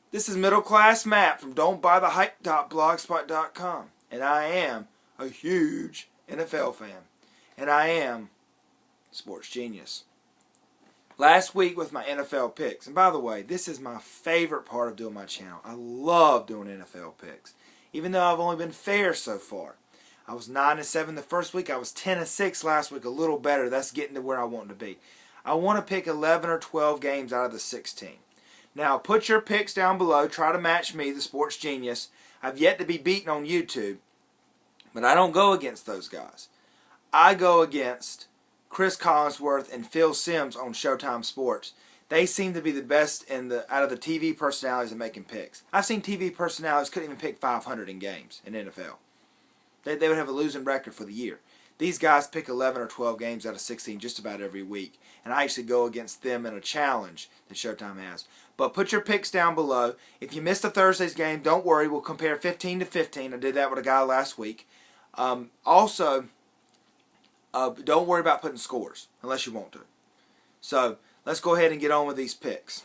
This is Middle Class Matt from don'tbuythehype.blogspot.com, and I am a huge NFL fan, and I am sports genius. Last week with my NFL picks, and by the way, this is my favorite part of doing my channel. I love doing NFL picks, even though I've only been fair so far. I was 9-7 the first week. I was 10-6 last week, a little better. That's getting to where I want to be. I want to pick 11 or 12 games out of the 16. Now, put your picks down below. Try to match me, the sports genius. I've yet to be beaten on YouTube, but I don't go against those guys. I go against Chris Collinsworth and Phil Simms on Showtime Sports. They seem to be the best out of the TV personalities in making picks. I've seen TV personalities couldn't even pick 500 in games in NFL. They would have a losing record for the year. These guys pick 11 or 12 games out of 16 just about every week. And I actually go against them in a challenge that Showtime has. But put your picks down below. If you missed the Thursday's game, don't worry. We'll compare 15 to 15. I did that with a guy last week. Also, don't worry about putting scores unless you want to. So let's go ahead and get on with these picks.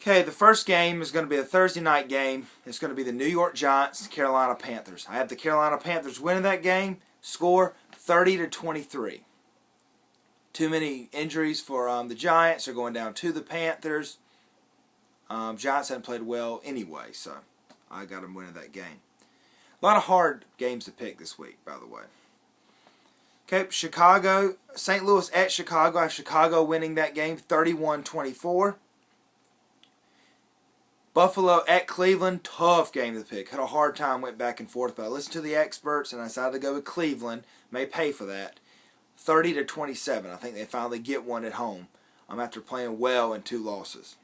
Okay, the first game is going to be a Thursday night game. It's going to be the New York Giants, Carolina Panthers. I have the Carolina Panthers winning that game. Score 30-23. Too many injuries for the Giants. They're going down to the Panthers. Giants haven't played well anyway, so I got them winning that game. A lot of hard games to pick this week, by the way. Okay, Chicago, St. Louis at Chicago. I have Chicago winning that game 31-24. Buffalo at Cleveland, tough game to pick. Had a hard time, went back and forth, but I listened to the experts and I decided to go with Cleveland. May pay for that. 30-27. I think they finally get one at home after playing well in 2 losses.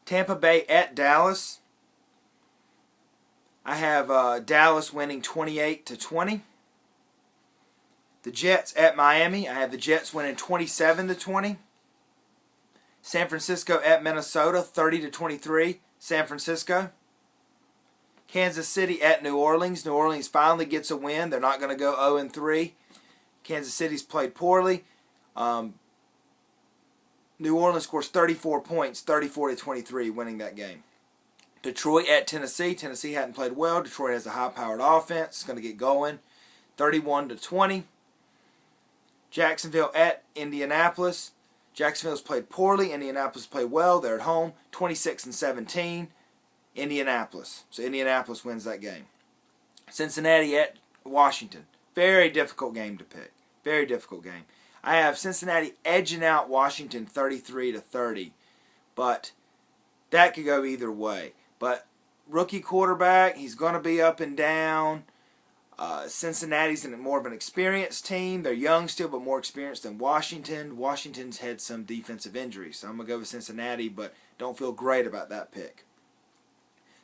Tampa Bay at Dallas. I have Dallas winning 28-20. The Jets at Miami. I have the Jets winning 27-20. San Francisco at Minnesota, 30-23. San Francisco. Kansas City at New Orleans. New Orleans finally gets a win. They're not going to go 0-3. Kansas City's played poorly. New Orleans scores 34 points, 34-23, winning that game. Detroit at Tennessee. Tennessee hadn't played well. Detroit has a high-powered offense. It's going to get going. 31-20. Jacksonville at Indianapolis. Jacksonville's played poorly. Indianapolis played well. They're at home. 26-17. Indianapolis. So Indianapolis wins that game. Cincinnati at Washington. Very difficult game to pick. Very difficult game. I have Cincinnati edging out Washington 33-30. But that could go either way. But rookie quarterback, he's going to be up and down. Cincinnati's more of an experienced team. They're young still, but more experienced than Washington. Washington's had some defensive injuries, so I'm going to go with Cincinnati, but don't feel great about that pick.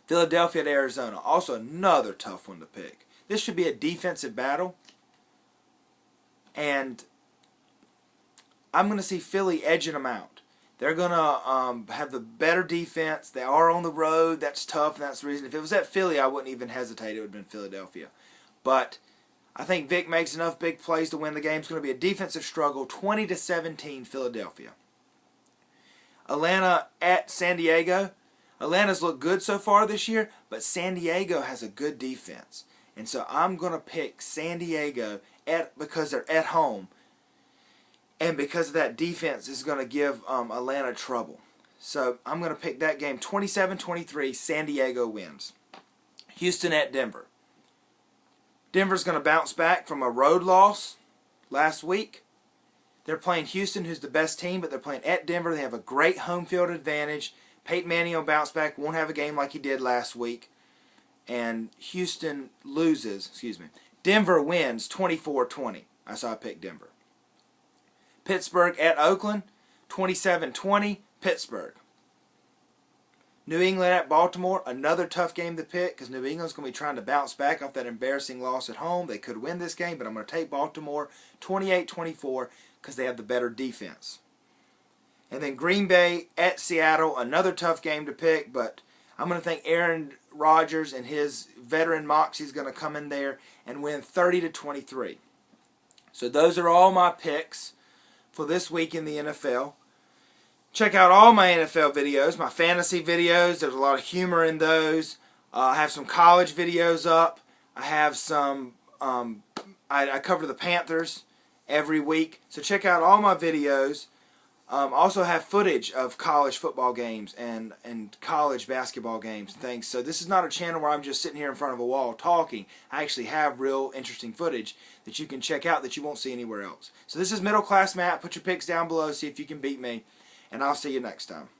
Philadelphia at Arizona, also another tough one to pick. This should be a defensive battle, and I'm going to see Philly edging them out. They're going to have the better defense. They are on the road. That's tough, and that's the reason. If it was at Philly, I wouldn't even hesitate. It would have been Philadelphia. But I think Vic makes enough big plays to win the game. It's going to be a defensive struggle, 20-17 Philadelphia. Atlanta at San Diego. Atlanta's looked good so far this year, but San Diego has a good defense. And so I'm going to pick San Diego because they're at home. And because of that defense is going to give Atlanta trouble. So I'm going to pick that game 27-23. San Diego wins. Houston at Denver. Denver's going to bounce back from a road loss last week. They're playing Houston, who's the best team, but they're playing at Denver. They have a great home field advantage. Peyton Manning will bounce back. Won't have a game like he did last week. And Houston loses. Denver wins 24-20. That's how I picked Denver. Pittsburgh at Oakland, 27-20, Pittsburgh. New England at Baltimore, another tough game to pick because New England's going to be trying to bounce back off that embarrassing loss at home. They could win this game, but I'm going to take Baltimore 28-24 because they have the better defense. And then Green Bay at Seattle, another tough game to pick, but I'm going to think Aaron Rodgers and his veteran moxie is going to come in there and win 30-23. So those are all my picks for this week in the NFL. Check out all my NFL videos, my fantasy videos. There's a lot of humor in those. I have some college videos up. I have some, I cover the Panthers every week. So check out all my videos. Also have footage of college football games and college basketball games and things. So this is not a channel where I'm just sitting here in front of a wall talking. I actually have real interesting footage that you can check out that you won't see anywhere else. So this is Middle Class Matt. Put your picks down below. See if you can beat me. And I'll see you next time.